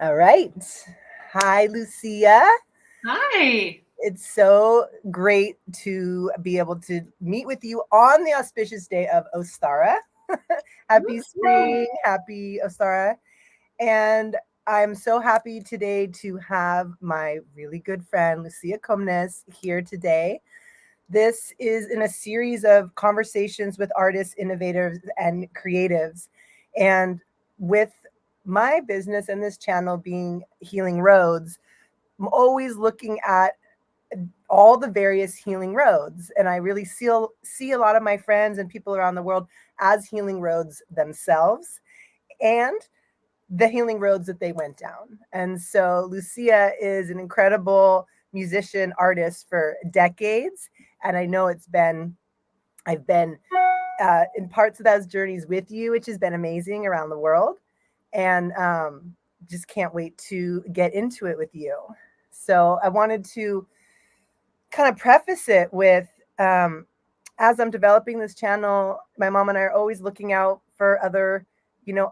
All right. Hi, Lucia. Hi. It's so great to be able to meet with you on the auspicious day of Ostara. Happy Woo. spring, happy Ostara. And I'm so happy today to have my really good friend, Lucia Comnes, here today. This is in a series of conversations with artists, innovators, and creatives. And with my business and this channel being Healing Roads, I'm always looking at all the various healing roads. And I really see a lot of my friends and people around the world as healing roads themselves and the healing roads that they went down. And so Lucia is an incredible musician, artist for decades. And I know I've been in parts of those journeys with you, which has been amazing around the world. And just can't wait to get into it with you. So I wanted to kind of preface it with as I'm developing this channel, my mom and I are always looking out for other,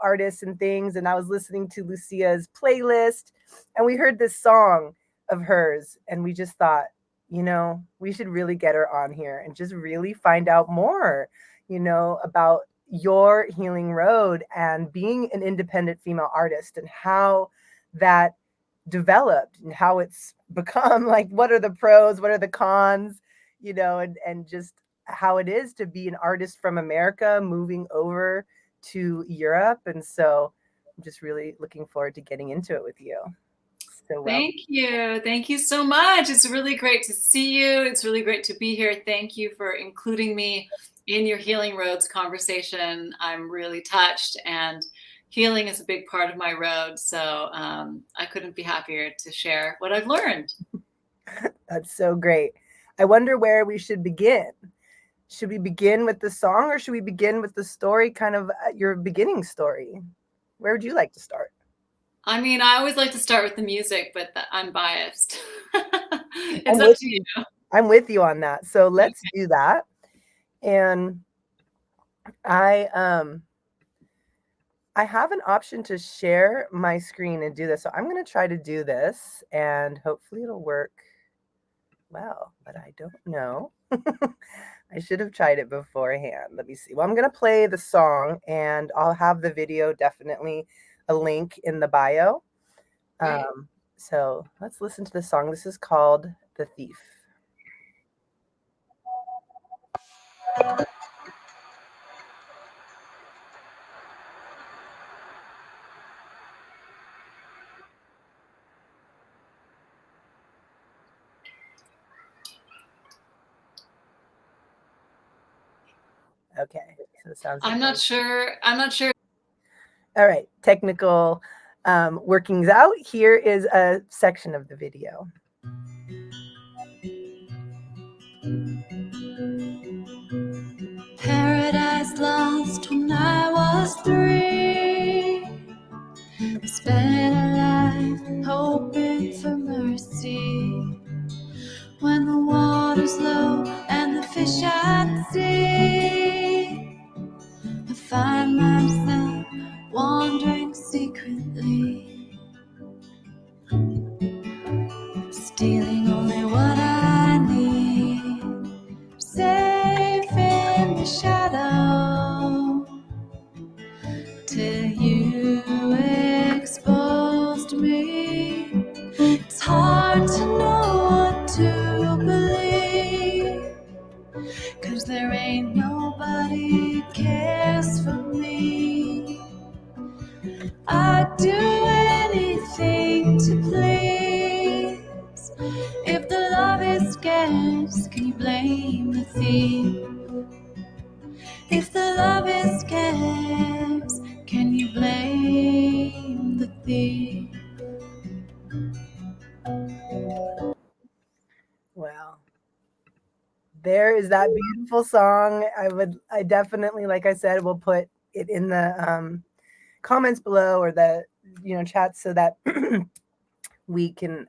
artists and things. And I was listening to Lucia's playlist and we heard this song of hers and we just thought, we should really get her on here and just really find out more, about your healing road and being an independent female artist and how that developed and how it's become like what are the pros, what are the cons, and just how it is to be an artist from America moving over to Europe. And so I'm just really looking forward to getting into it with you. So well. Thank you. Thank you so much. It's really great to see you. It's really great to be here. Thank you for including me in your Healing Roads conversation. I'm really touched, and healing is a big part of my road. So I couldn't be happier to share what I've learned. That's so great. I wonder where we should begin. Should we begin with the song or should we begin with the story, kind of your beginning story? Where would you like to start? I mean, I always like to start with the music, but I'm biased. It's I'm up with to you. you. I'm with you on that. So let's do that. And I I have an option to share my screen and do this. So I'm going to try to do this and hopefully it'll work well, but I don't know. I should have tried it beforehand. Let me see. Well, I'm going to play the song and I'll have the video, definitely a link in the bio. Great. So let's listen to the song. This is called The Thief. Okay, so it sounds like I'm not sure. I'm not sure. all right, technical workings out. Here is a section of the video. Paradise lost when I was 3. Spent a life hoping for mercy. When the water's low and the fish I see, I find myself wandering secretly, stealing only what I need, safe in the shadow, till you exposed me. It's hard to know what to believe, 'cause there ain't nobody cares for me. I'd do anything to please. If the love is scarce, can you blame the thief? If the love is scarce, can you blame the thief? Well, there is that beautiful song. I definitely, like I said, will put it in the comments below or the, chat so that we can,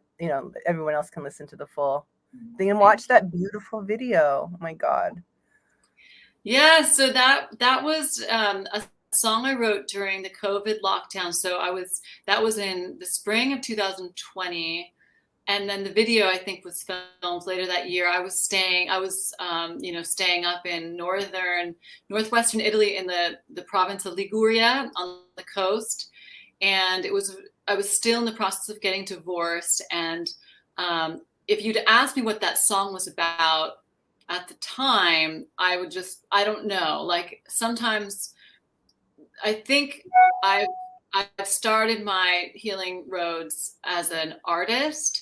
everyone else can listen to the full thing and watch that beautiful video. Oh my God. Yeah, so that was a song I wrote during the COVID lockdown. So that was in the spring of 2020. And then the video, I think, was filmed later that year. I was staying up in northwestern Italy in the province of Liguria on the coast. And I was still in the process of getting divorced. And if you'd asked me what that song was about at the time, I don't know. Like, sometimes I think I've started my healing roads as an artist,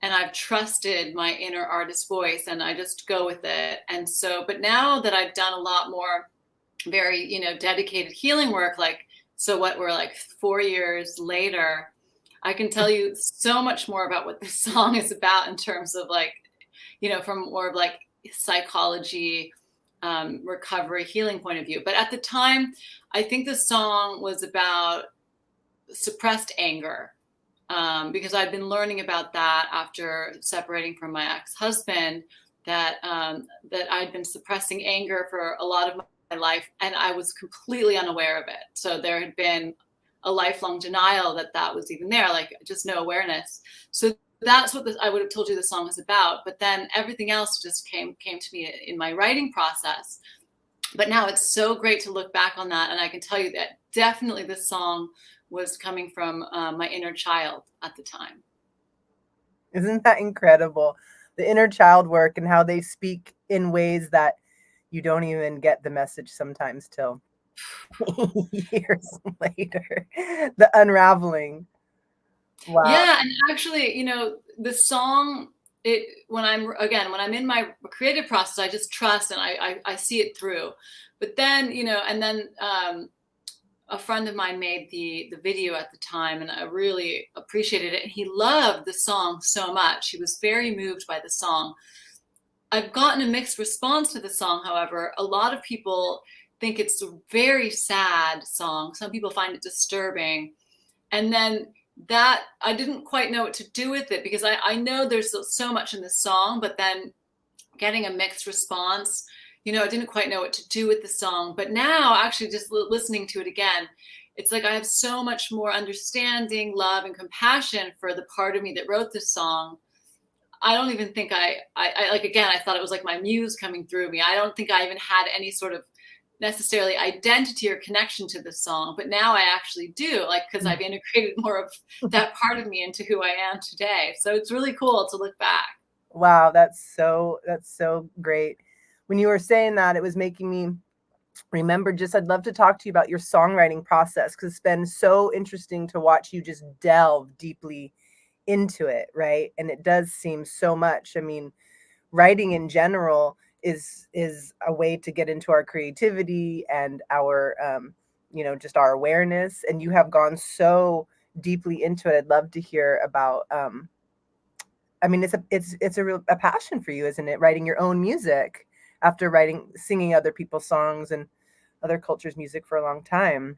and I've trusted my inner artist voice, and I just go with it. And so, but now that I've done a lot more very, dedicated healing work, we're like 4 years later, I can tell you so much more about what this song is about in terms of from more of psychology, recovery, healing point of view. But at the time, I think the song was about suppressed anger. Because I'd been learning about that after separating from my ex-husband, that I'd been suppressing anger for a lot of my life, and I was completely unaware of it. So there had been a lifelong denial that was even there, just no awareness. So that's what I would have told you the song was about. But then everything else just came to me in my writing process. But now it's so great to look back on that, and I can tell you that definitely this song was coming from my inner child at the time. Isn't that incredible? The inner child work and how they speak in ways that you don't even get the message sometimes till years later. The unraveling. Wow. Yeah, and actually, the song, when I'm in my creative process, I just trust and I see it through. But then, a friend of mine made the video at the time, and I really appreciated it. And he loved the song so much. He was very moved by the song. I've gotten a mixed response to the song, however. A lot of people think it's a very sad song. Some people find it disturbing. And then that, I didn't quite know what to do with it, because I know there's so much in the song, but then getting a mixed response, I didn't quite know what to do with the song. But now, actually, just listening to it again, it's like I have so much more understanding, love, and compassion for the part of me that wrote this song. I don't even think I thought it was like my muse coming through me. I don't think I even had any sort of necessarily identity or connection to this song. But now I actually do, because I've integrated more of that part of me into who I am today. So it's really cool to look back. Wow, that's so great. When you were saying that, it was making me remember, I'd love to talk to you about your songwriting process, because it's been so interesting to watch you just delve deeply into it, right? And it does seem so much. I mean, writing in general is a way to get into our creativity and our just our awareness. And you have gone so deeply into it. I'd love to hear about it's a passion for you, isn't it? Writing your own music after singing other people's songs and other cultures' music for a long time.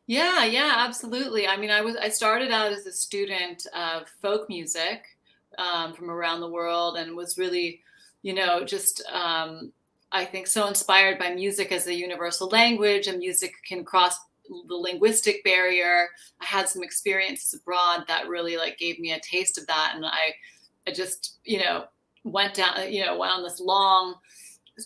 Yeah, absolutely. I mean, I started out as a student of folk music from around the world, and was really, I think so inspired by music as a universal language, and music can cross the linguistic barrier. I had some experiences abroad that really gave me a taste of that, and I just went on this long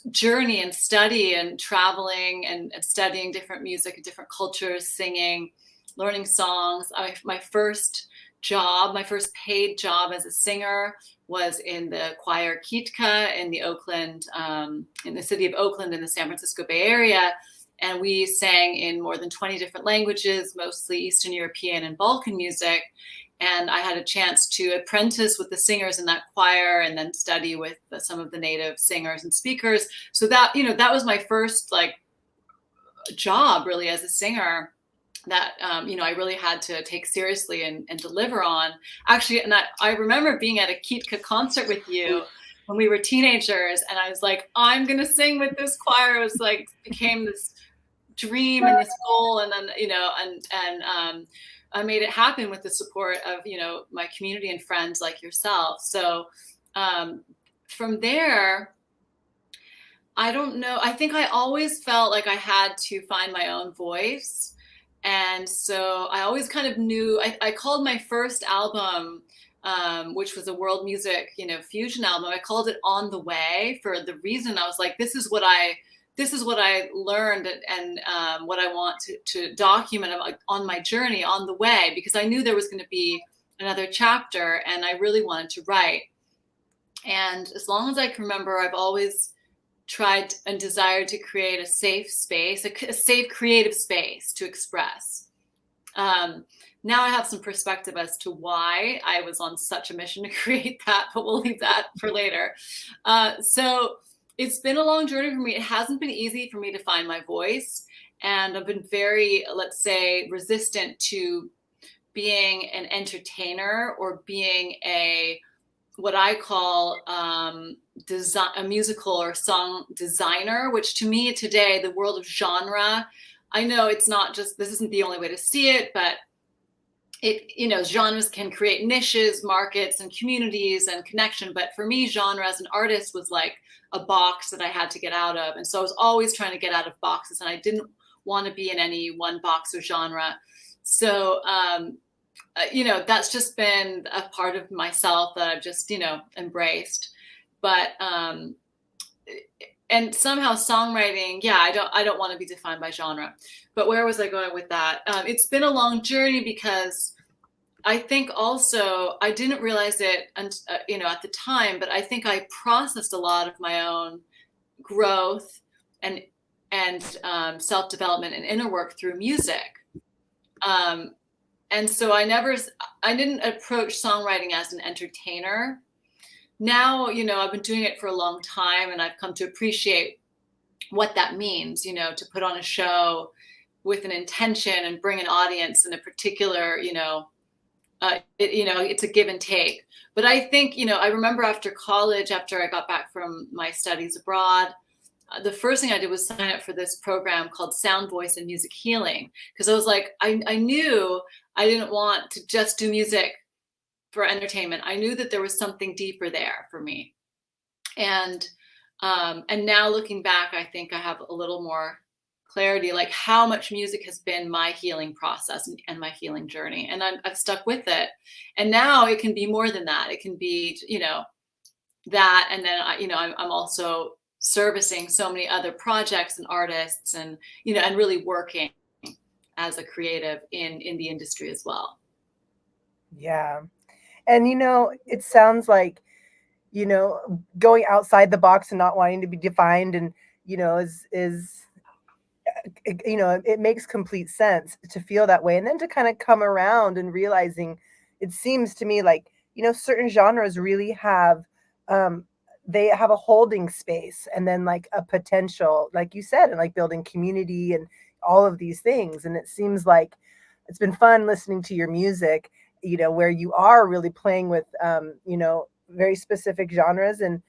journey and study and traveling and studying different music and different cultures, singing, learning songs. My first paid job as a singer was in the choir Kitka in the city of Oakland in the San Francisco Bay Area. And we sang in more than 20 different languages, mostly Eastern European and Balkan music. And I had a chance to apprentice with the singers in that choir, and then study with some of the native singers and speakers. So that, that was my first job really as a singer that, I really had to take seriously and deliver on. Actually, and I remember being at a Kitka concert with you when we were teenagers, and I was like, I'm going to sing with this choir. It was became this dream and this goal. And then, I made it happen with the support of, my community and friends like yourself. So from there, I don't know. I think I always felt like I had to find my own voice. And so I always kind of knew, I called my first album, which was a world music, fusion album. I called it On the Way for the reason I was like, this is what I learned, and what I want to document on my journey on the way, because I knew there was going to be another chapter and I really wanted to write. And as long as I can remember, I've always tried and desired to create a safe space, a safe creative space to express. Now I have some perspective as to why I was on such a mission to create that, but we'll leave that for later. So it's been a long journey for me. It hasn't been easy for me to find my voice. And I've been very, let's say, resistant to being an entertainer or being what I call a musical or song designer, which to me today, the world of genre, I know it's not just, this isn't the only way to see it, but genres can create niches, markets, and communities and connection. But for me, genre as an artist was like a box that I had to get out of. And so I was always trying to get out of boxes, and I didn't want to be in any one box or genre. So, that's just been a part of myself that I've just, embraced. But, and somehow songwriting, I don't want to be defined by genre. But where was I going with that? It's been a long journey, because I think also I didn't realize it, at the time, but I think I processed a lot of my own growth and self-development and inner work through music. And so I didn't approach songwriting as an entertainer. Now, I've been doing it for a long time, and I've come to appreciate what that means, to put on a show with an intention and bring an audience in a particular, it's a give and take. But I think, I remember after college, after I got back from my studies abroad, the first thing I did was sign up for this program called Sound, Voice, and Music Healing. Because I was like, I knew I didn't want to just do music for entertainment. I knew that there was something deeper there for me. And now looking back, I think I have a little more clarity, like how much music has been my healing process and my healing journey. And I've stuck with it. And now it can be more than that. It can be, that. And then, I'm also servicing so many other projects and artists, and and really working as a creative in the industry as well. Yeah. And it sounds like going outside the box and not wanting to be defined, and is it makes complete sense to feel that way, and then to kind of come around and realizing, it seems to me like certain genres really have they have a holding space, and then like a potential, like you said, and like building community and all of these things. And it seems like it's been fun listening to your music, where you are really playing with very specific genres, and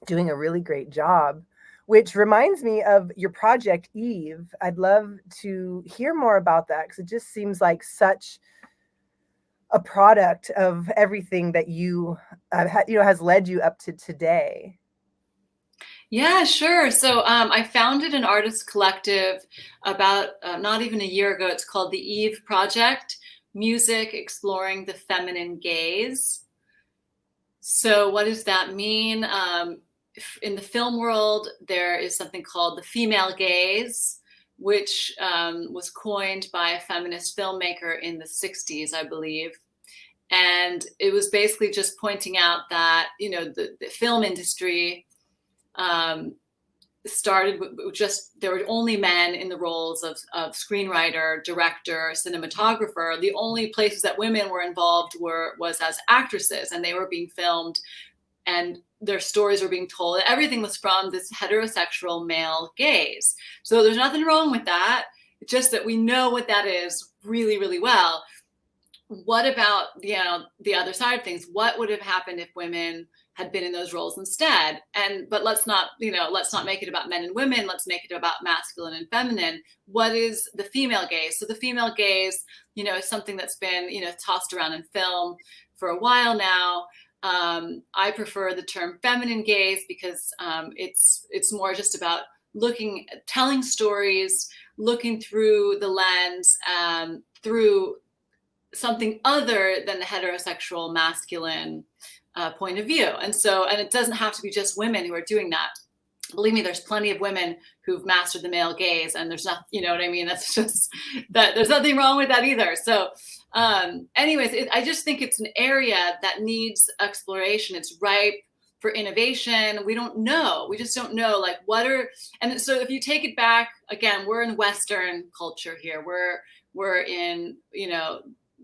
doing a really great job, which reminds me of your project Eve. I'd love to hear more about that, because it just seems like such a product of everything that you has led you up to today. Yeah, sure. So I founded an artist collective about not even a year ago. It's called the Eve Project, Music Exploring the Feminine Gaze. So what does that mean? In the film world, there is something called the female gaze, which was coined by a feminist filmmaker in the 60s, I believe. And it was basically just pointing out that, the film industry started with just, there were only men in the roles of screenwriter, director, cinematographer. The only places that women were involved was as actresses, and they were being filmed and their stories were being told. Everything was from this heterosexual male gaze. So there's nothing wrong with that. It's just that we know what that is really, really well. What about the other side of things? What would have happened if women had been in those roles instead? But let's not make it about men and women. Let's make it about masculine and feminine. What is the female gaze? So the female gaze, is something that's been, tossed around in film for a while now. I prefer the term feminine gaze because it's more just about telling stories, looking through the lens, through something other than the heterosexual masculine point of view. And it doesn't have to be just women who are doing that. Believe me, there's plenty of women who've mastered the male gaze, and there's not, you know what I mean? That's just that there's nothing wrong with that either. So anyways, I just think it's an area that needs exploration. It's ripe for innovation. We don't know. We just don't know, like, and so if you take it back, again, we're in Western culture here. We're in,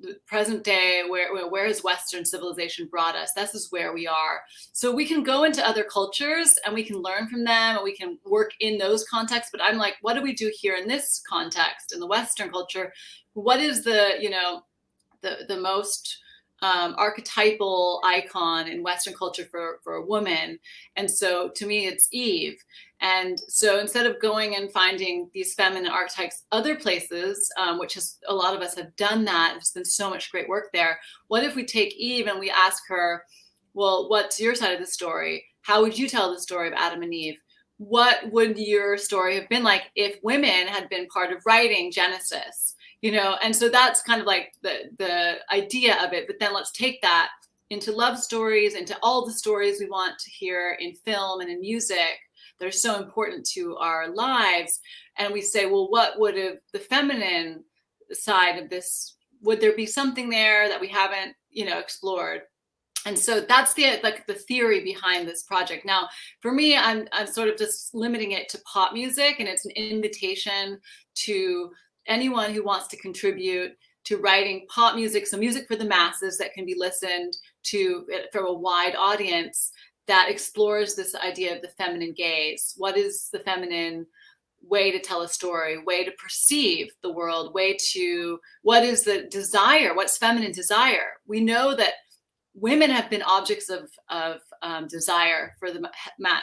the present day, where has Western civilization brought us? This is where we are. So we can go into other cultures and we can learn from them and we can work in those contexts. But I'm like, what do we do here in this context, in the Western culture? What is the most archetypal icon in Western culture for a woman? And so to me, it's Eve. And so instead of going and finding these feminine archetypes other places, which is a lot of us have done that, there's been so much great work there. What if we take Eve and we ask her, well, what's your side of the story? How would you tell the story of Adam and Eve? What would your story have been like if women had been part of writing Genesis? And so that's kind of like the idea of it. But then let's take that into love stories, into all the stories we want to hear in film and in music that are so important to our lives. And we say, well, what would have the feminine side of this, would there be something there that we haven't, explored? And so that's the theory behind this project. Now, for me, I'm sort of just limiting it to pop music, and it's an invitation to anyone who wants to contribute to writing pop music, so music for the masses that can be listened to from a wide audience, that explores this idea of the feminine gaze. What is the feminine way to tell a story, way to perceive the world, what is the desire? What's feminine desire? We know that women have been objects of desire for the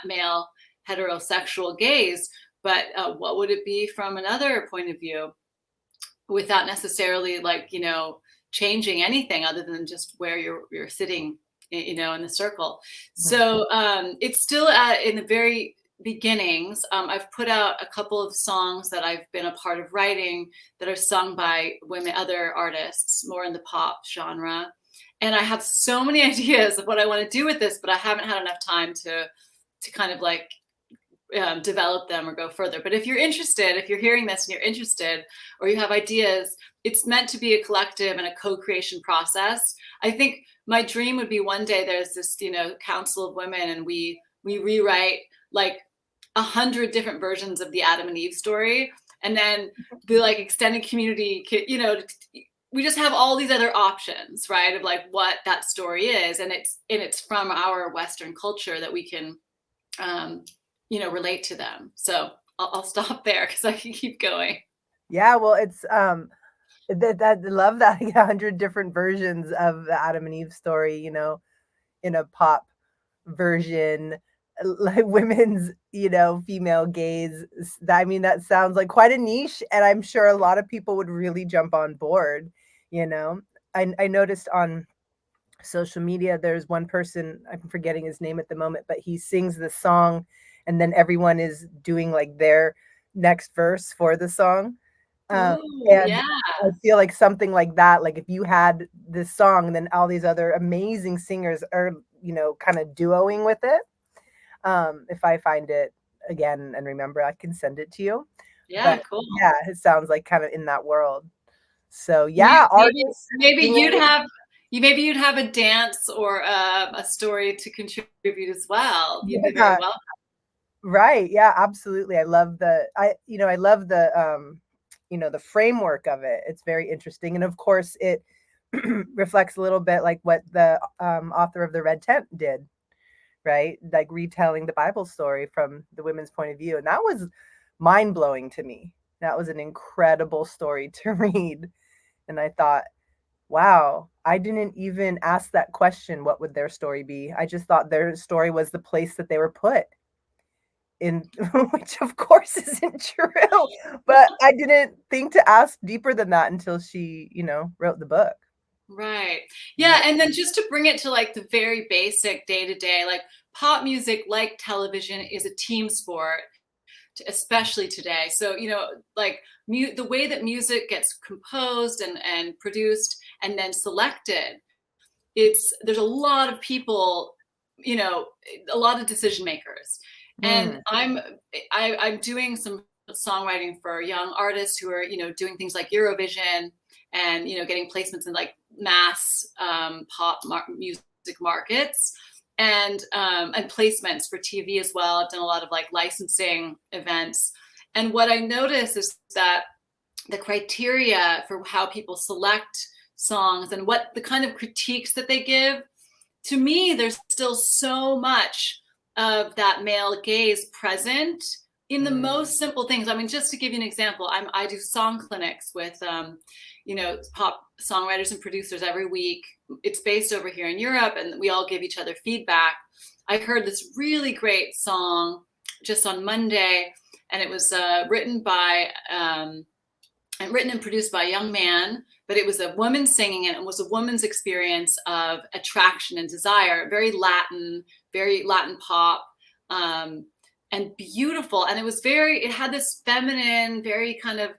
male heterosexual gaze, but what would it be from another point of view, without necessarily changing anything other than just where you're sitting, in the circle. So it's still in the very beginnings. I've put out a couple of songs that I've been a part of writing that are sung by women, other artists, more in the pop genre. And I have so many ideas of what I want to do with this, but I haven't had enough time to kind of develop them or go further. But if you're interested, if you're hearing this and you're interested, or you have ideas, it's meant to be a collective and a co-creation process. I think my dream would be one day there's this, council of women, and we rewrite like 100 different versions of the Adam and Eve story. And then the extended community, we just have all these other options, right? Of what that story is. And it's from our Western culture that we can, relate to them. So I'll stop there because I can keep going. Yeah, well, it's that love that 100 different versions of the Adam and Eve story, in a pop version, like women's, female gaze. That sounds like quite a niche, and I'm sure a lot of people would really jump on board. I noticed on social media, there's one person, I'm forgetting his name at the moment, but he sings the song, and then everyone is doing their next verse for the song. And yeah. I feel like something like that, if you had this song, then all these other amazing singers are, kind of duoing with it. If I find it again and remember, I can send it to you. Yeah, but, cool. Yeah, it sounds like kind of in that world. So yeah, maybe you'd have a dance or a story to contribute as well. You'd be very welcome. Right. Yeah, absolutely. I love the the framework of it. It's very interesting. And of course it reflects a little bit like what the author of The Red Tent did, right? Like retelling the Bible story from the women's point of view. And that was mind-blowing to me. That was an incredible story to read. And I thought, wow, I didn't even ask that question, what would their story be? I just thought their story was the place that they were put in, which of course isn't true. But I didn't think to ask deeper than that until she, wrote the book. Right. Yeah. And then just to bring it to like the very basic day to day, like pop music, like television, is a team sport, especially today. So, like the way that music gets composed and produced and then selected, there's a lot of people, a lot of decision makers. And I'm doing some songwriting for young artists who are, doing things like Eurovision and, getting placements in like mass music markets and placements for TV as well. I've done a lot of like licensing events. And what I notice is that the criteria for how people select songs and what the kind of critiques that they give, to me, there's still so much of that male gaze present in the most simple things. I mean, just to give you an example, I do song clinics with, pop songwriters and producers every week. It's based over here in Europe, and we all give each other feedback. I heard this really great song just on Monday, and it was written and produced by a young man, but it was a woman singing it, and was a woman's experience of attraction and desire, very Latin pop, and beautiful. And it had this feminine, very kind of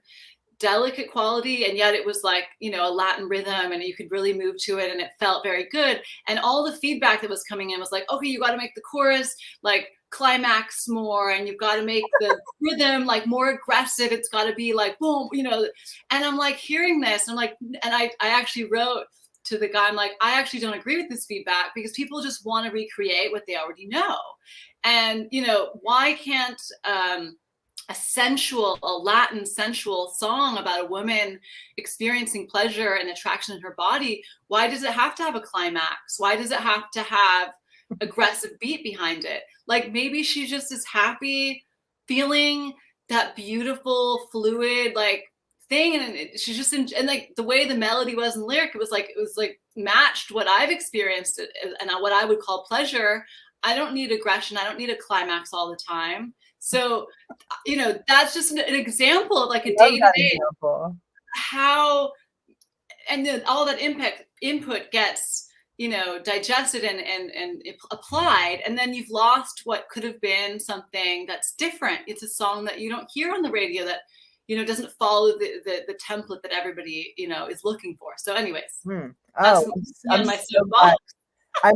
delicate quality, and yet it was like, a Latin rhythm, and you could really move to it, and it felt very good. And all the feedback that was coming in was like, okay, you got to make the chorus like climax more, and you've got to make the rhythm like more aggressive. It's got to be like boom, and I'm like hearing this, and I'm like, and I actually wrote to the guy, I'm like, I actually don't agree with this feedback, because people just want to recreate what they already know. And why can't a Latin sensual song about a woman experiencing pleasure and attraction in her body, why does it have to have a climax? Why does it have to have aggressive beat behind it? Like, maybe she just is happy feeling that beautiful fluid like thing, and she's just and like the way the melody was in lyric, it was like matched what I've experienced and what I would call pleasure. I don't need aggression. I don't need a climax all the time. So, that's just an example of like a day-to-day how, and then all that input gets, digested and applied, and then you've lost what could have been something that's different. It's a song that you don't hear on the radio that, doesn't follow the template that everybody, is looking for. So anyways, that's my soapbox. I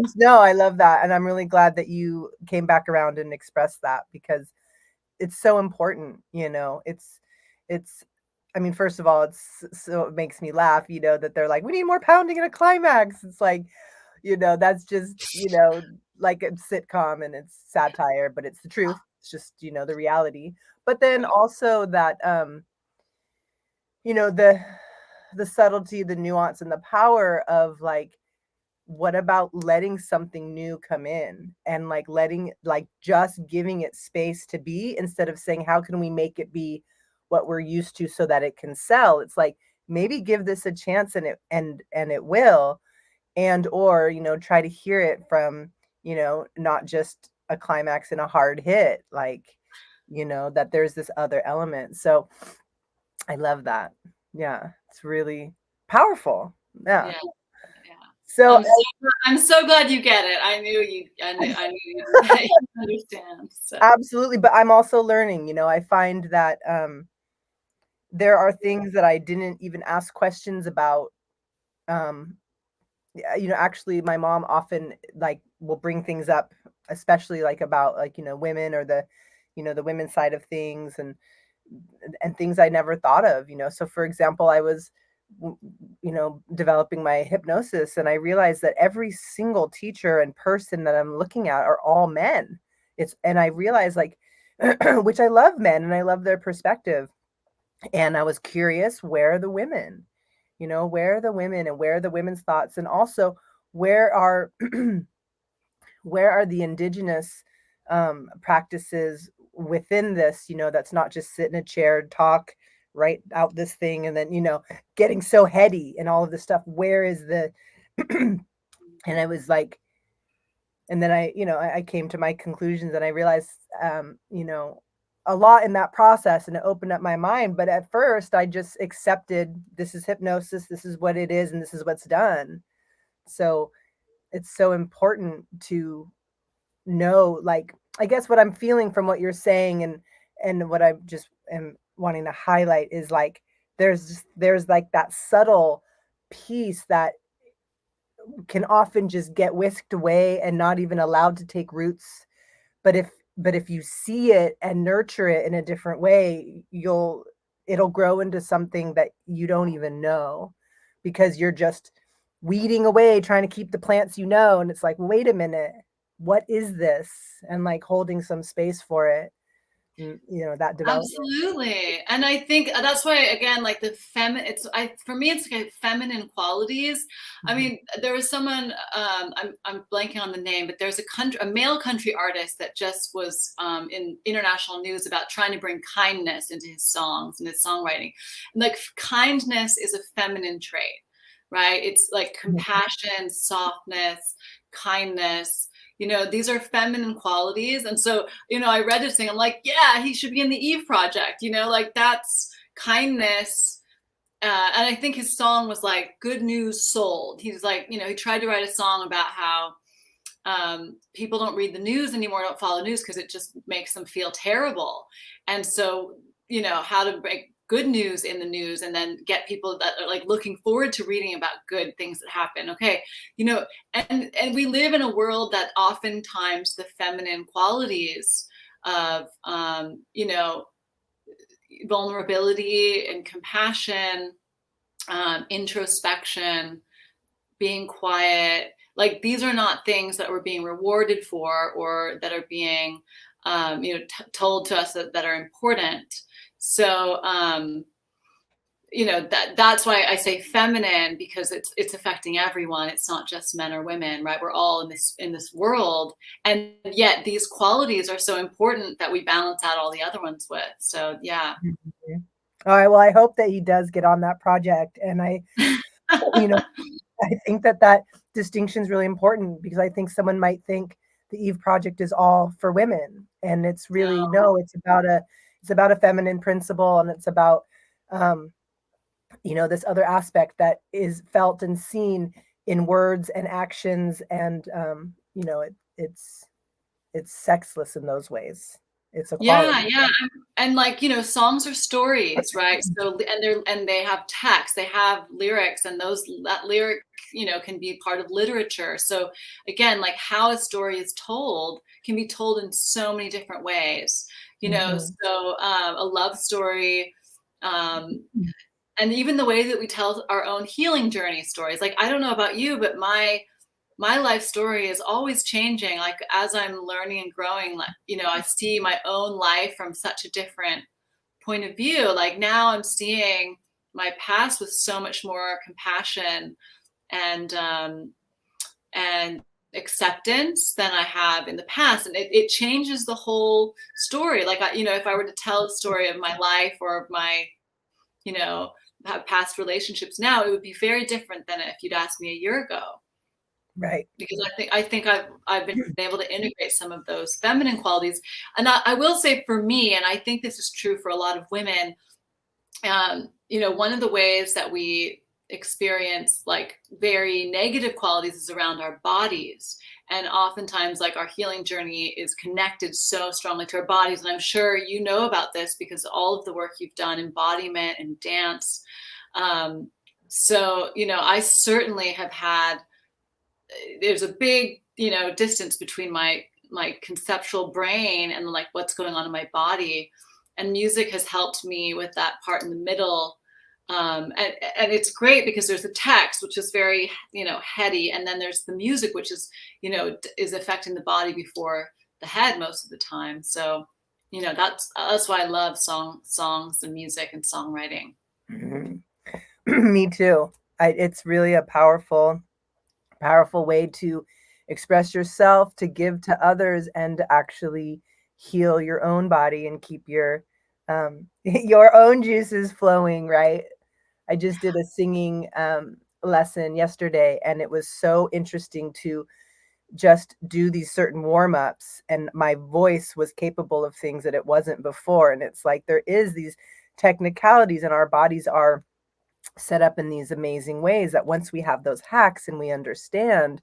love that. And I'm really glad that you came back around and expressed that, because it's so important. I mean, first of all, it makes me laugh, that they're like, we need more pounding in a climax. It's like, that's just, like a sitcom, and it's satire, but it's the truth. It's just, the reality. But then also that, the subtlety, the nuance, and the power of like, what about letting something new come in, and like just giving it space to be, instead of saying, how can we make it be what we're used to so that it can sell? It's like, maybe give this a chance, and it will, or try to hear it from, not just a climax and a hard hit, like, that there's this other element. So I love that. Yeah, it's really powerful. Yeah. So I'm so glad you get it. I knew you understand. So. Absolutely. But I'm also learning, I find that there are things that I didn't even ask questions about. Actually my mom often like will bring things up, especially like about like, women, or the women's side of things, and things I never thought of. So for example, I was developing my hypnosis, and I realized that every single teacher and person that I'm looking at are all men. And I realized like, which I love men and I love their perspective. And I was curious, where are the women? Where are the women, and where are the women's thoughts? And also, where are the indigenous practices within this, that's not just sit in a chair, talk, write out this thing, and then, getting so heady and all of this stuff. Where is the, and I was like, and then I came to my conclusions, and I realized, a lot in that process, and it opened up my mind. But at first I just accepted, this is hypnosis, this is what it is, and this is what's done. So it's so important to know, like, I guess what I'm feeling from what you're saying, and what I just am wanting to highlight is like there's like that subtle piece that can often just get whisked away and not even allowed to take roots. But if you see it and nurture it in a different way, it'll grow into something that you don't even know, because you're just weeding away trying to keep the plants, and it's like, wait a minute, what is this? And like holding some space for it, that development. Absolutely. And I think that's why, again, like for me, it's like feminine qualities. I mean, there was someone, I'm blanking on the name, but there's a male country artist that just was in international news about trying to bring kindness into his songs and his songwriting. And like kindness is a feminine trait, right? It's like compassion, softness, kindness. These are feminine qualities. And so, I read this thing, I'm like, yeah, he should be in the Eve Project, like that's kindness. And I think his song was like, Good News Sold. He's like, he tried to write a song about how people don't read the news anymore, don't follow news because it just makes them feel terrible. And so, how to break good news in the news and then get people that are like looking forward to reading about good things that happen. Okay. And we live in a world that oftentimes the feminine qualities of, vulnerability and compassion, introspection, being quiet, like these are not things that we're being rewarded for or that are being, told to us that are important. So, that's why I say feminine, because it's affecting everyone. It's not just men or women, right? We're all in this world, and yet these qualities are so important that we balance out all the other ones with. So, yeah. All right. Well, I hope that he does get on that project, and I think that distinction is really important, because I think someone might think the Eve Project is all for women, and it's really no. It's about a feminine principle, and it's about this other aspect that is felt and seen in words and actions, and it's sexless in those ways. It's a quality. Yeah. And like, songs are stories, right? So, and they have text, they have lyrics, and that lyric, can be part of literature. So again, like how a story is told can be told in so many different ways, so a love story, and even the way that we tell our own healing journey stories. Like, I don't know about you, but my life story is always changing. Like as I'm learning and growing, like, I see my own life from such a different point of view. Like now I'm seeing my past with so much more compassion and acceptance than I have in the past. And it changes the whole story. Like, if I were to tell a story of my life or of my, past relationships now, it would be very different than if you'd asked me a year ago. Right. Because I think I've been able to integrate some of those feminine qualities. And I will say for me, and I think this is true for a lot of women, one of the ways that we experience like very negative qualities is around our bodies. And oftentimes like our healing journey is connected so strongly to our bodies. And I'm sure you know about this because all of the work you've done, embodiment and dance. So, I certainly have had, there's a big, distance between my conceptual brain and like what's going on in my body. And music has helped me with that part in the middle. And it's great because there's the text, which is very, heady. And then there's the music, which is, is affecting the body before the head most of the time. So, that's why I love songs and music and songwriting. Me too. It's really a powerful way to express yourself, to give to others, and to actually heal your own body and keep your own juices flowing, right? I just did a singing lesson yesterday, and it was so interesting to just do these certain warm-ups, and my voice was capable of things that it wasn't before. And it's like there is these technicalities, and our bodies are set up in these amazing ways that once we have those hacks and we understand,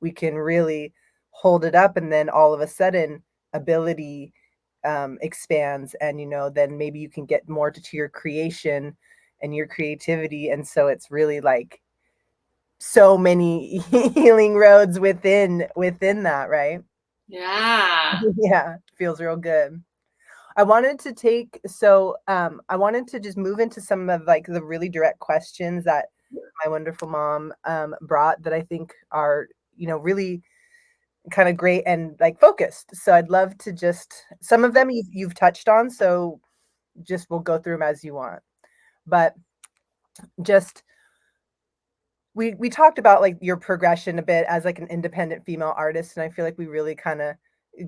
we can really hold it up, and then all of a sudden ability expands, and then maybe you can get more to your creation and your creativity. And so it's really like so many healing roads within that, right? Yeah. Yeah, feels real good. I wanted to just move into some of like the really direct questions that my wonderful mom brought, that I think are, really kind of great and like focused. So I'd love to just, some of them you've touched on, so just we'll go through them as you want. But just we talked about like your progression a bit as like an independent female artist, and I feel like we really kind of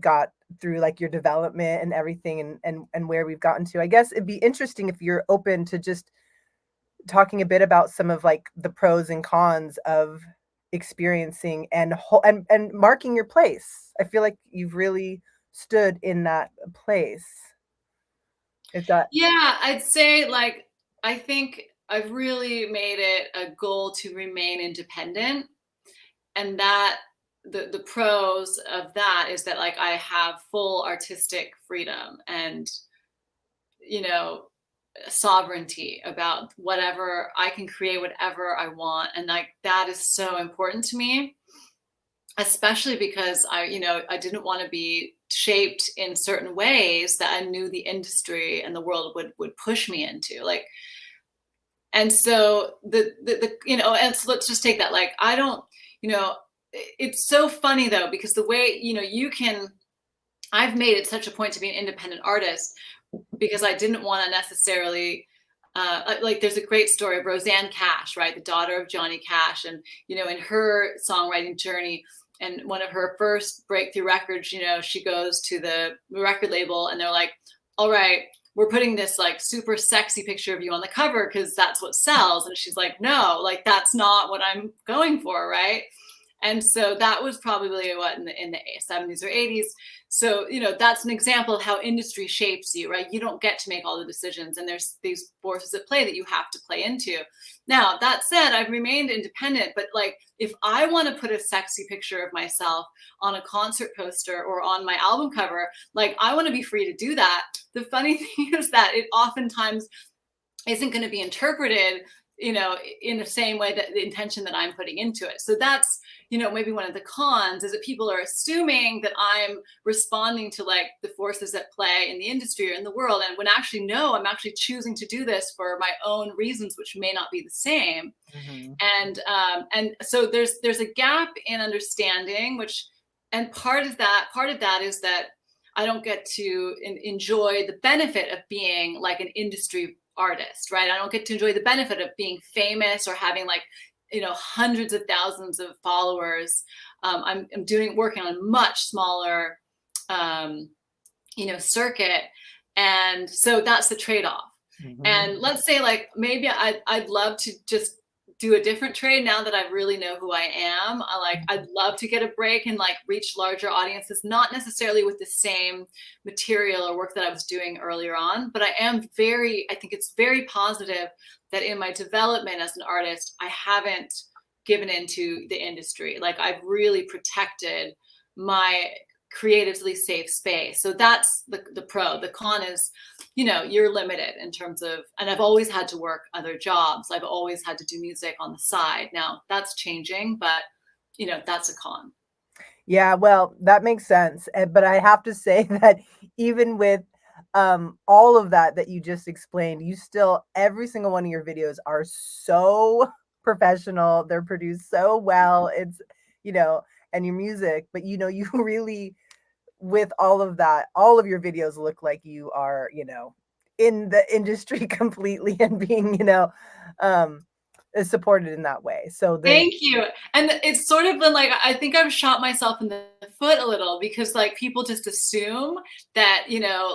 got through like your development and everything, and where we've gotten to. I guess it'd be interesting if you're open to just talking a bit about some of like the pros and cons of experiencing and marking your place. I feel like you've really stood in that place. If that Yeah, I'd say like I think I've really made it a goal to remain independent, and that the pros of that is that like I have full artistic freedom and you know sovereignty about whatever I can create, whatever I want, and like that is so important to me, especially because I didn't want to be shaped in certain ways that I knew the industry and the world would push me into, like. And so and so let's just take that, like I don't, it's so funny though, because the way I've made it such a point to be an independent artist because I didn't want to necessarily like there's a great story of Roseanne Cash, right? The daughter of Johnny Cash. And, in her songwriting journey and one of her first breakthrough records, she goes to the record label and they're like, all right, we're putting this like super sexy picture of you on the cover because that's what sells. And she's like, no, like that's not what I'm going for, right? And so that was probably what in the 70s or 80s. So, that's an example of how industry shapes you, right? You don't get to make all the decisions, and there's these forces at play that you have to play into. Now, that said, I've remained independent, but like if I want to put a sexy picture of myself on a concert poster or on my album cover, like I want to be free to do that. The funny thing is that it oftentimes isn't going to be interpreted in the same way that the intention that I'm putting into it. So that's, maybe one of the cons is that people are assuming that I'm responding to like the forces at play in the industry or in the world. And when actually, no, I'm actually choosing to do this for my own reasons, which may not be the same. Mm-hmm. And so there's a gap in understanding, and part of that is that I don't get to enjoy the benefit of being like an industry artist, right? I don't get to enjoy the benefit of being famous or having like, hundreds of thousands of followers. I'm working on a much smaller, circuit. And so that's the trade-off. Mm-hmm. And let's say like, maybe I'd love to just do a different trade now that I really know who I am. I'd love to get a break and like reach larger audiences, not necessarily with the same material or work that I was doing earlier on, but I think it's very positive that in my development as an artist, I haven't given into the industry. Like I've really protected my creatively safe space. So that's the pro. The con is, you're limited in terms of, and I've always had to work other jobs. I've always had to do music on the side. Now that's changing, but that's a con. Yeah, well, that makes sense. But I have to say that even with all of that you just explained, every single one of your videos are so professional. They're produced so well. It's, and your music, but you really, with all of that, all of your videos look like you are, in the industry completely and being, is supported in that way. So Thank you. And it's sort of been like, I think I've shot myself in the foot a little because like people just assume that,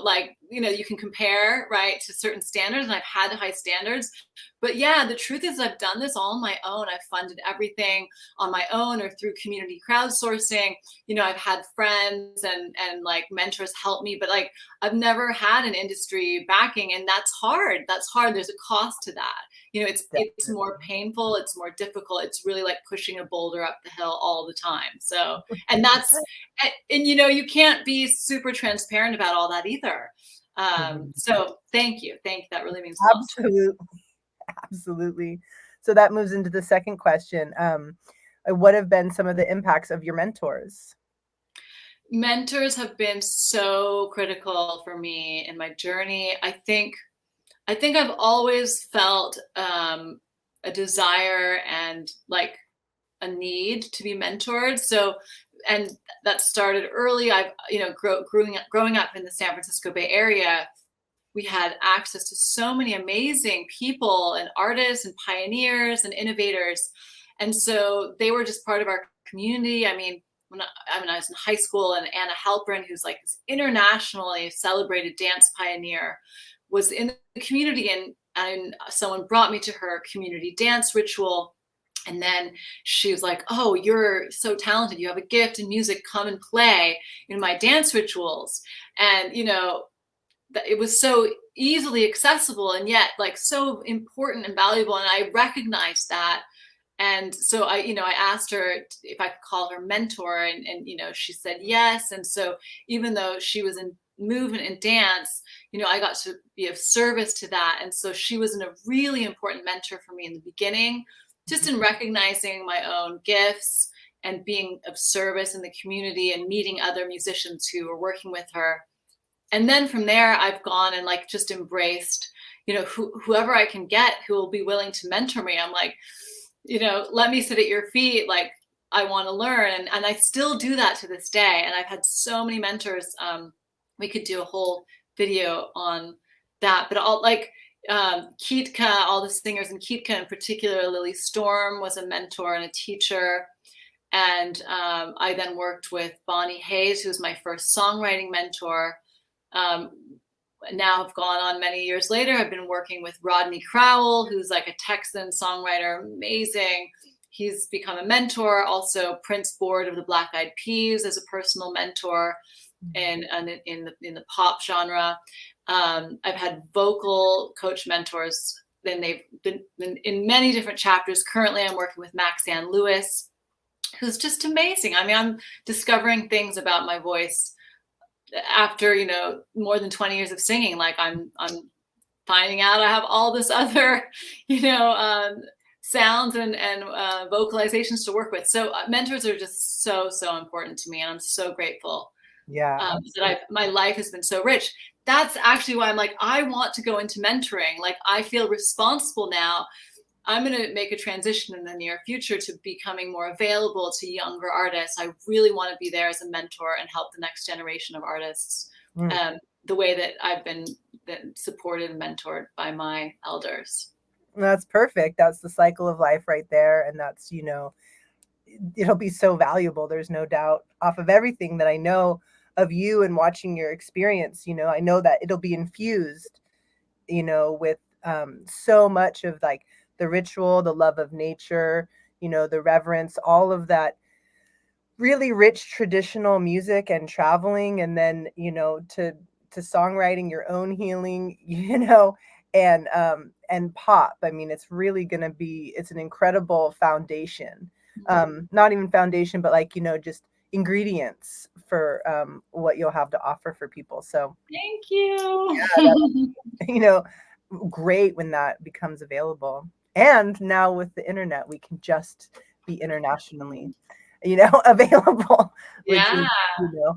like, you can compare, right, to certain standards, and I've had high standards. But yeah, the truth is I've done this all on my own. I've funded everything on my own or through community crowdsourcing. I've had friends and like mentors help me, but like I've never had an industry backing, and that's hard. That's hard. There's a cost to that. It's more painful, it's more difficult. It's really like pushing a boulder up the hill all the time. So, and you can't be super transparent about all that either. So thank you. That really means a lot. Absolutely. So that moves into the second question. What have been some of the impacts of your mentors? Mentors have been so critical for me in my journey. I think I've always felt a desire and like a need to be mentored. So, and that started early. I've, growing up in the San Francisco Bay Area, we had access to so many amazing people and artists and pioneers and innovators. And so they were just part of our community. I mean, when I was in high school, and Anna Halpern, who's like this internationally celebrated dance pioneer, was in the community, and someone brought me to her community dance ritual. And then she was like, "Oh, you're so talented. You have a gift in music. Come and play in my dance rituals." And, it was so easily accessible and yet like so important and valuable. And I recognized that. And so I asked her if I could call her mentor, and she said yes. And so even though she was in movement and dance, I got to be of service to that. And so she was a really important mentor for me in the beginning, just in recognizing my own gifts and being of service in the community and meeting other musicians who were working with her. And then from there, I've gone and like just embraced, whoever I can get who will be willing to mentor me. I'm like, let me sit at your feet. Like, I want to learn. And I still do that to this day. And I've had so many mentors. We could do a whole video on that, but all like Kitka, all the singers in Kitka in particular, Lily Storm was a mentor and a teacher. And I then worked with Bonnie Hayes, who was my first songwriting mentor. Now I've gone on many years later. I've been working with Rodney Crowell, who's like a Texan songwriter, amazing. He's become a mentor. Also, Prince Board of the Black Eyed Peas as a personal mentor, and in the pop genre. I've had vocal coach mentors. Then they've been in many different chapters. Currently, I'm working with Maxanne Lewis, who's just amazing. I mean, I'm discovering things about my voice after more than 20 years of singing. Like I'm finding out I have all this other sounds and vocalizations to work with. So mentors are just so important to me, and I'm so grateful. Yeah, that my life has been so rich. That's actually why I'm like, I want to go into mentoring. Like, I feel responsible now. I'm going to make a transition in the near future to becoming more available to younger artists. I really want to be there as a mentor and help the next generation of artists the way that I've been supported and mentored by my elders. That's perfect. That's the cycle of life right there. And that's, it'll be so valuable. There's no doubt off of everything that I know of you and watching your experience. I know that it'll be infused, with so much of like the ritual, the love of nature, the reverence, all of that really rich traditional music and traveling, and then, to songwriting, your own healing, and pop. I mean, it's really going to be, it's an incredible foundation. Not even foundation, but like, just ingredients for what you'll have to offer for people. So thank you. Yeah, great when that becomes available. And now with the internet, we can just be internationally, available, which is,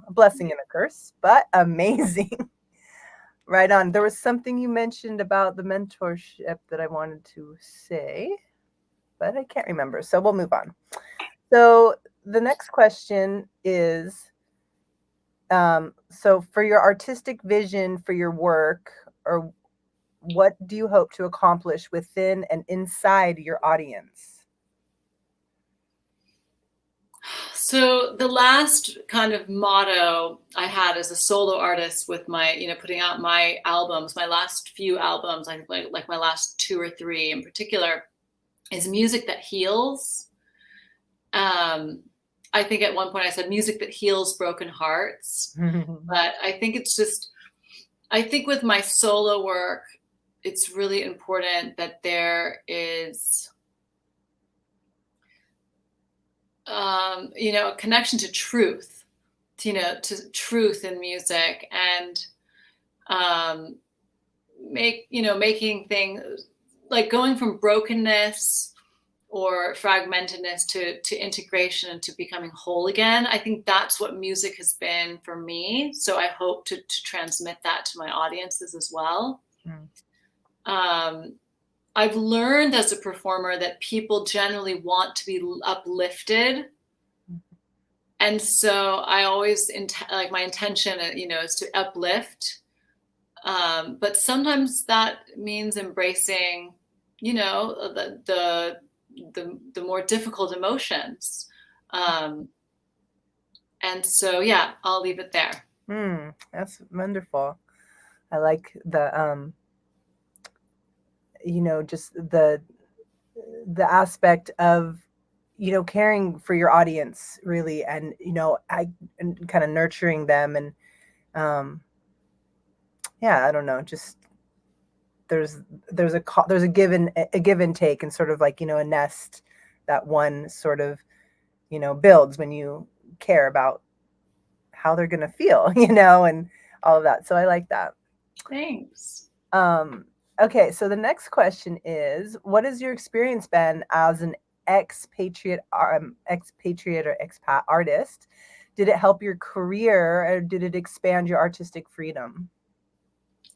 a blessing and a curse, but amazing. Right on. There was something you mentioned about the mentorship that I wanted to say, but I can't remember. So we'll move on. So the next question is, so for your artistic vision for your work, or what do you hope to accomplish within and inside your audience? So the last kind of motto I had as a solo artist with my, you know, putting out my albums, my last few albums, like my last 2 or 3 in particular, is music that heals. I think at one point I said music that heals broken hearts, but I think it's just, I think with my solo work, it's really important that there is, you know, a connection to truth, to truth in music, and making things like going from brokenness or fragmentedness to integration and to becoming whole again. I think that's what music has been for me. So I hope to transmit that to my audiences as well. I've learned as a performer that people generally want to be uplifted. And so I always, like my intention, is to uplift. But sometimes that means embracing, the more difficult emotions. And so, yeah, I'll leave it there. That's wonderful. I like the, just the aspect of, caring for your audience really, and, and kind of nurturing them. And, I don't know, just there's a give and take, and sort of like, a nest that one sort of, builds when you care about how they're going to feel, and all of that. So I like that. Thanks. Okay. So the next question is, what has your experience been as an expatriate or expat artist? Did it help your career, or did it expand your artistic freedom?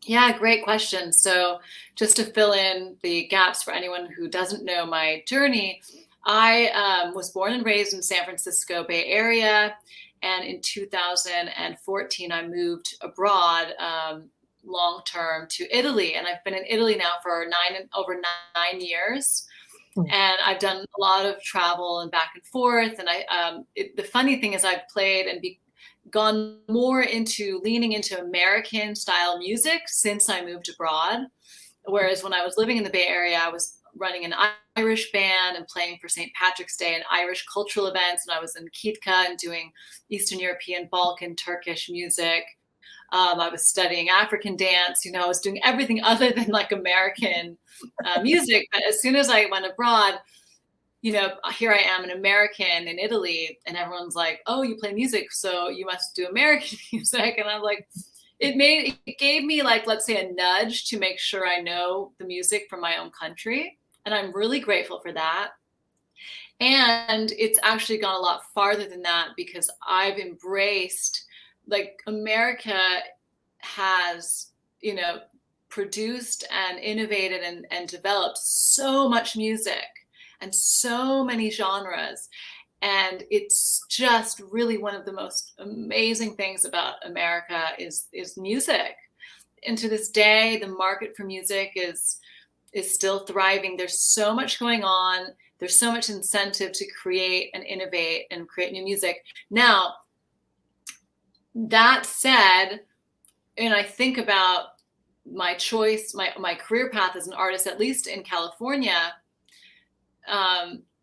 Yeah, great question. So just to fill in the gaps for anyone who doesn't know my journey, I was born and raised in San Francisco Bay Area. And in 2014, I moved abroad long-term to Italy. And I've been in Italy now for over 9 years. And I've done a lot of travel and back and forth. And the funny thing is I've played and gone more into leaning into American style music since I moved abroad. Whereas when I was living in the Bay Area, I was running an Irish band and playing for St. Patrick's Day and Irish cultural events. And I was in Kitka and doing Eastern European, Balkan, Turkish music. I was studying African dance, I was doing everything other than like American music. But as soon as I went abroad, here I am, an American in Italy, and everyone's like, oh, you play music, so you must do American music. And I'm like, it gave me, like, let's say, a nudge to make sure I know the music from my own country. And I'm really grateful for that. And it's actually gone a lot farther than that, because I've embraced, like, America has, produced and innovated and developed so much music and so many genres. And it's just really one of the most amazing things about America is music. And to this day, the market for music is still thriving. There's so much going on. There's so much incentive to create and innovate and create new music. Now, that said, and I think about my choice, my career path as an artist, at least in California,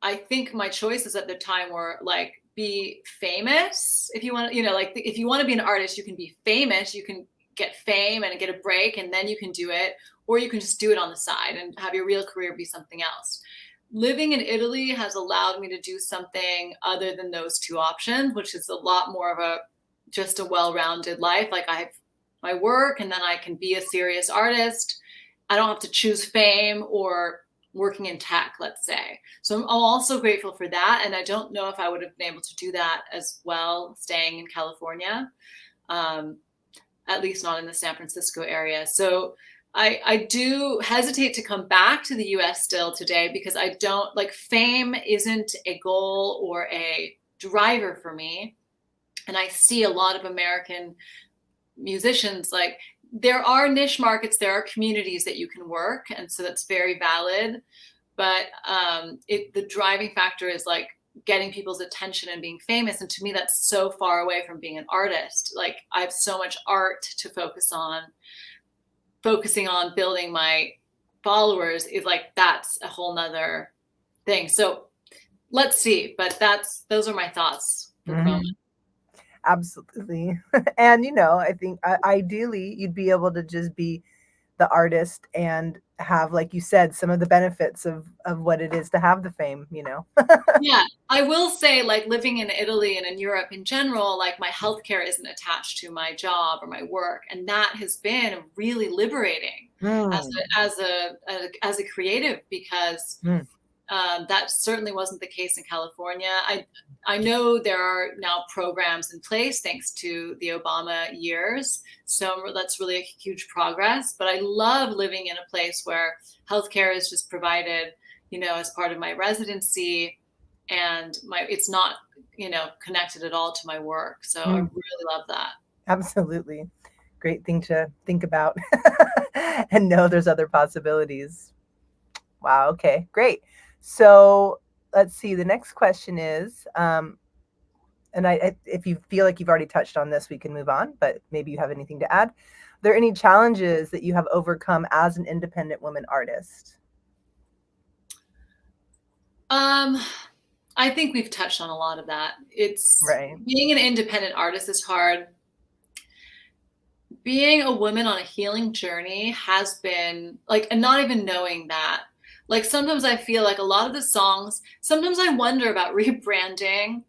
I think my choices at the time were like, be famous. If you want, if you want to be an artist, you can be famous, you can get fame and get a break, and then you can do it, or you can just do it on the side and have your real career be something else. Living in Italy has allowed me to do something other than those two options, which is a lot more of just a well-rounded life. Like, I have my work, and then I can be a serious artist. I don't have to choose fame or working in tech, let's say. So I'm also grateful for that. And I don't know if I would have been able to do that as well staying in California, at least not in the San Francisco area. So I do hesitate to come back to the US still today, because I don't, like, fame isn't a goal or a driver for me. And I see a lot of American musicians, like, there are niche markets, there are communities that you can work, and so that's very valid. But the driving factor is like getting people's attention and being famous. And to me, that's so far away from being an artist. Like I have so much art to focusing on building my followers is like, that's a whole nother thing. So let's see, but those are my thoughts for the moment. Absolutely. And, I think ideally you'd be able to just be the artist and have, like you said, some of the benefits of what it is to have the fame. Yeah, I will say, like living in Italy and in Europe in general, like my healthcare isn't attached to my job or my work, and that has been really liberating as a creative, because that certainly wasn't the case in California. I know there are now programs in place thanks to the Obama years, so that's really a huge progress. But I love living in a place where healthcare is just provided, as part of my residency, and it's not, connected at all to my work. So I really love that. Absolutely. Great thing to think about and know there's other possibilities. Wow. Okay, great. So let's see. The next question is, and if you feel like you've already touched on this, we can move on, but maybe you have anything to add. Are there any challenges that you have overcome as an independent woman artist? I think we've touched on a lot of that. It's right. Being an independent artist is hard. Being a woman on a healing journey has been like, and not even knowing that, like sometimes I feel like a lot of the songs, sometimes I wonder about rebranding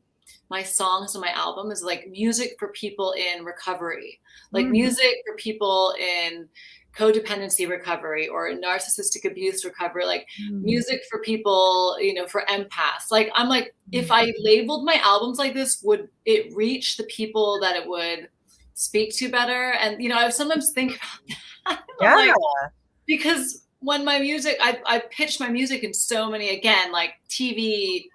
my songs and my album as like music for people in recovery, like music for people in codependency recovery or narcissistic abuse recovery, like music for people, for empaths. Like I'm like, if I labeled my albums like this, would it reach the people that it would speak to better? And I sometimes think about that. Yeah. Like, because when my music, I pitched my music in so many, again, like TV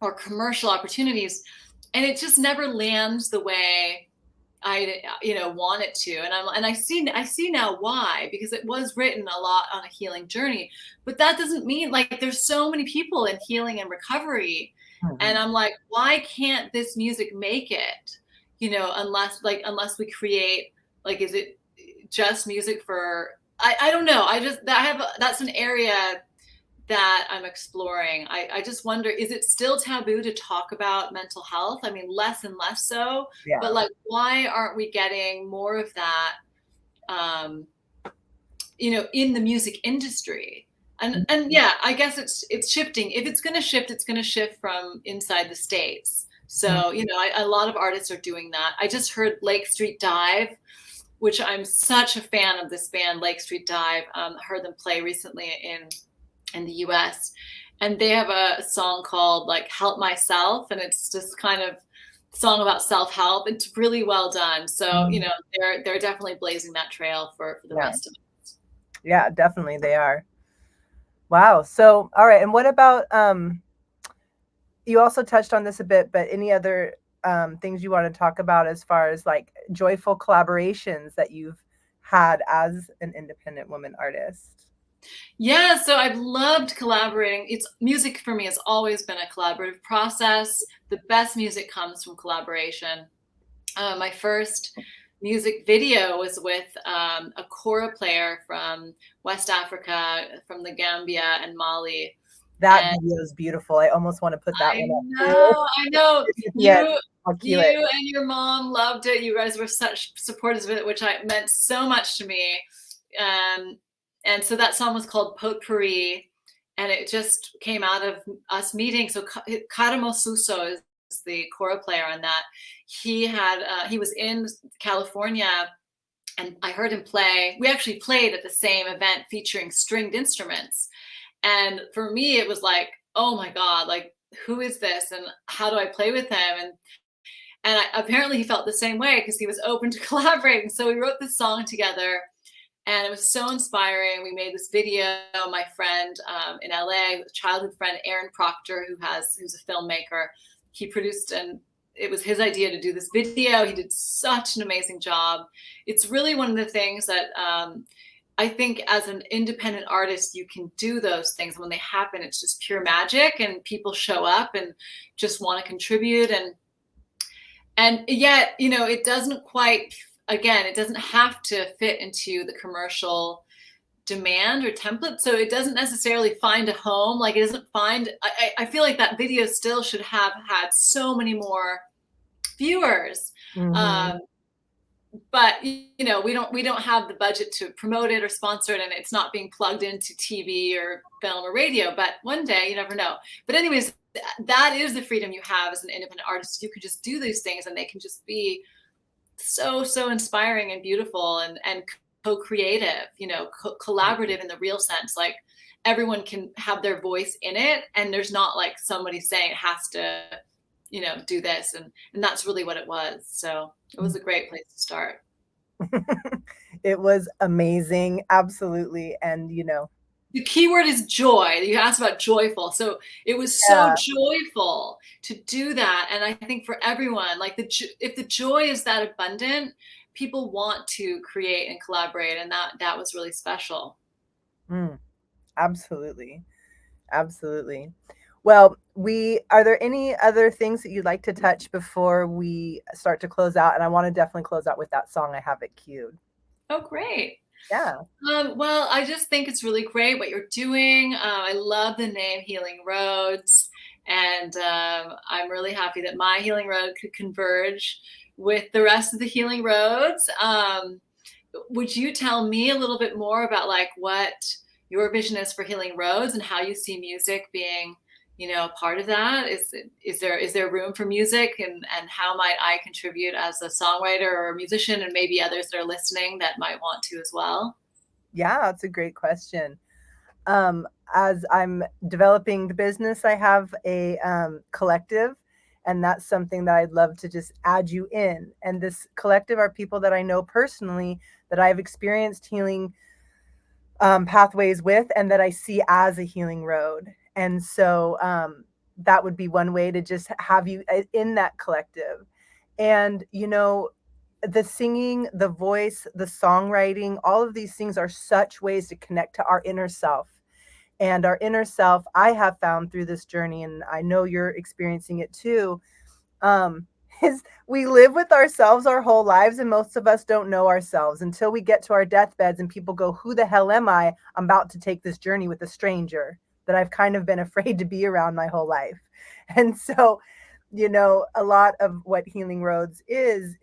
or commercial opportunities, and it just never lands the way I want it to. And I see now why, because it was written a lot on a healing journey. But that doesn't mean, like, there's so many people in healing and recovery, and I'm like, why can't this music make it? Unless we create, like, is it just music for, I don't know. That's an area that I'm exploring. I just wonder, is it still taboo to talk about mental health? I mean, less and less so, but like, why aren't we getting more of that, in the music industry? And yeah, I guess it's shifting. If it's going to shift, it's going to shift from inside the States. So, a lot of artists are doing that. I just heard Lake Street Dive, which I'm such a fan of this band, Lake Street Dive. Heard them play recently in the US, and they have a song called like Help Myself, and it's just kind of a song about self-help. It's really well done. So, they're definitely blazing that trail for the rest of us. Yeah, definitely they are. Wow. So, all right. And what about, you also touched on this a bit, but any other things you want to talk about as far as like joyful collaborations that you've had as an independent woman artist? Yeah, so I've loved collaborating. Music for me has always been a collaborative process. The best music comes from collaboration. My first music video was with a kora player from West Africa, from the Gambia and Mali. That video is beautiful. I almost want to put that one up. I know. Yeah, You and your mom loved it. You guys were such supporters of it, which meant so much to me. And so that song was called POTPOURRI, and it just came out of us meeting. So Karamo Suso is the kora player on that. He was in California, and I heard him play. We actually played at the same event featuring stringed instruments. And for me, it was like, oh my God, like, who is this? And how do I play with him? And apparently he felt the same way because he was open to collaborating. So we wrote this song together, and it was so inspiring. We made this video. My friend in LA, childhood friend Aaron Proctor, who's a filmmaker, he produced and it was his idea to do this video. He did such an amazing job. It's really one of the things that I think as an independent artist, you can do those things. When they happen, it's just pure magic, and people show up and just want to contribute. And yet, you know, it doesn't quite, again, it doesn't have to fit into the commercial demand or template. So it doesn't necessarily find a home. Like, it doesn't find, I feel like that video still should have had so many more viewers. Mhm. But you know, we don't have the budget to promote it or sponsor it, and it's not being plugged into TV or film or radio. But one day, you never know. But anyways, that is the freedom you have as an independent artist. You could just do these things, and they can just be so inspiring and beautiful and co-creative. You know, collaborative in the real sense. Like, everyone can have their voice in it, and there's not like somebody saying it has to, you know, do this, and that's really what it was. So it was a great place to start. It was amazing, absolutely. And you know, The key word is joy. You asked about joyful. So it was so joyful to do that. And I think for everyone, like, if the joy is that abundant, people want to create and collaborate, and that was really special. Absolutely. Absolutely. Well, are there any other things that you'd like to touch before we start to close out? And I want to definitely close out with that song. I have it queued. Oh, great. Yeah. Well, I just think it's really great what you're doing. I love the name Healing Roads. And I'm really happy that my healing road could converge with the rest of the healing roads. Would you tell me a little bit more about like what your vision is for Healing Roads and how you see music being, you know, a part of that? Is there room for music, and how might I contribute as a songwriter or a musician, and maybe others that are listening that might want to as well? Yeah, that's a great question. As I'm developing the business, I have a collective, and that's something that I'd love to just add you in. And this collective are people that I know personally, that I've experienced healing pathways with, and that I see as a healing road. And so that would be one way to just have you in that collective. And, you know, the singing, the voice, the songwriting, all of these things are such ways to connect to our inner self. And our inner self, I have found through this journey, and I know you're experiencing it too, is we live with ourselves our whole lives, and most of us don't know ourselves until we get to our deathbeds and people go, who the hell am I? I'm about to take this journey with a stranger that I've kind of been afraid to be around my whole life. And so, you know, a lot of what Healing Roads is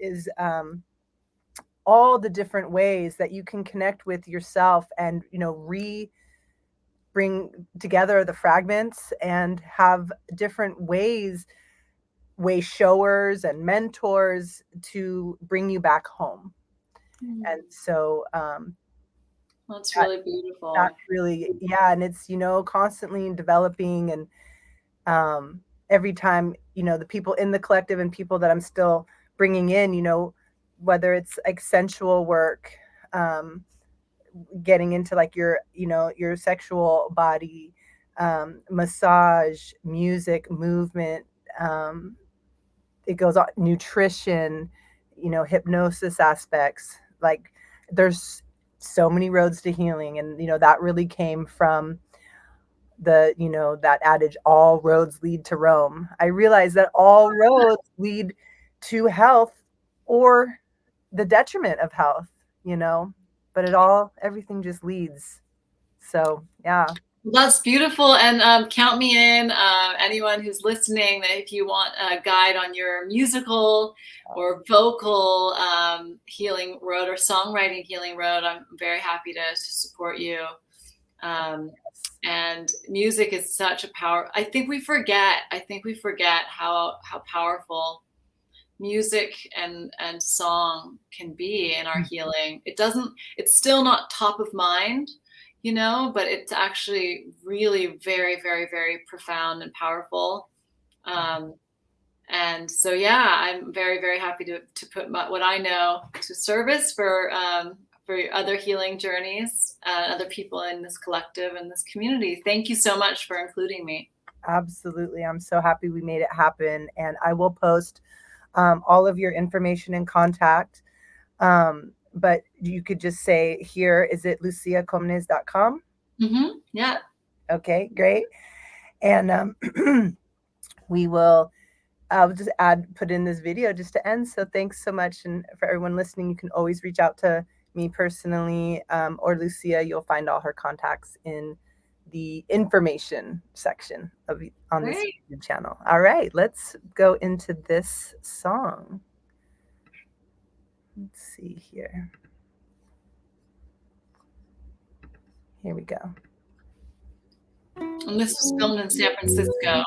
all the different ways that you can connect with yourself and, you know, bring together the fragments and have different way showers and mentors to bring you back home. And so That's really beautiful. that's really, yeah, and it's, you know, constantly developing. And every time, you know, the people in the collective and people that I'm still bringing in, you know, whether it's like sensual work, getting into like your, you know, your sexual body, massage, music, movement, it goes on, nutrition, you know, hypnosis aspects. Like, there's so many roads to healing. And, you know, that really came from the, you know, that adage, all roads lead to Rome. I realized that all roads lead to health or the detriment of health, you know, but everything just leads. So, yeah. That's beautiful. And count me in, anyone who's listening, that if you want a guide on your musical or vocal healing road or songwriting healing road, I'm very happy to support you. And music is such a power. I think we forget how powerful music and song can be in our healing. It's still not top of mind, you know, but it's actually really very, very, very profound and powerful. And so, yeah, I'm very, very happy to put what I know to service for other healing journeys, other people in this collective and this community. Thank you so much for including me. Absolutely. I'm so happy we made it happen. And I will post all of your information and contact. But you could just say here, is it luciacomnes.com? Yeah. Okay, great. And we will I'll just put in this video just to end. So thanks so much. And for everyone listening, you can always reach out to me personally or Lucia. You'll find all her contacts in the information section on this YouTube channel. All right, let's go into this song. Let's see here. Here we go. And this was filmed in San Francisco.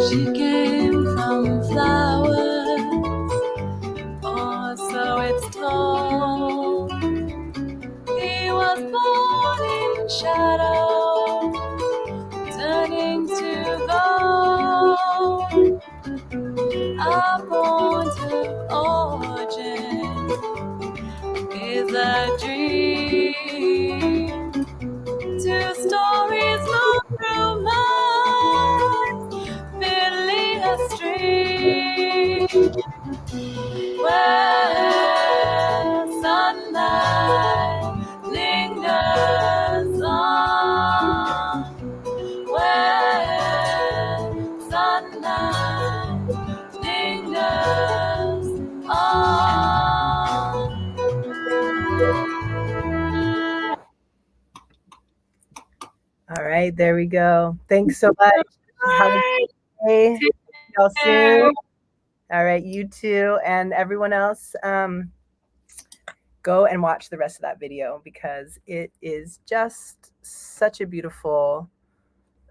She came from flowers, or so it's told. He was born in shadow, turning to gold. A point of origin is a dream. Two stories, no rumors, filling a stream where sunlight lingers on, where sunlight lingers on. All right, there we go. Thanks so much. Have a good day. See y'all soon. All right, you too, and everyone else. Go and watch the rest of that video because it is just such a beautiful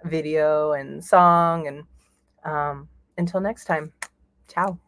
video and song. And until next time, ciao.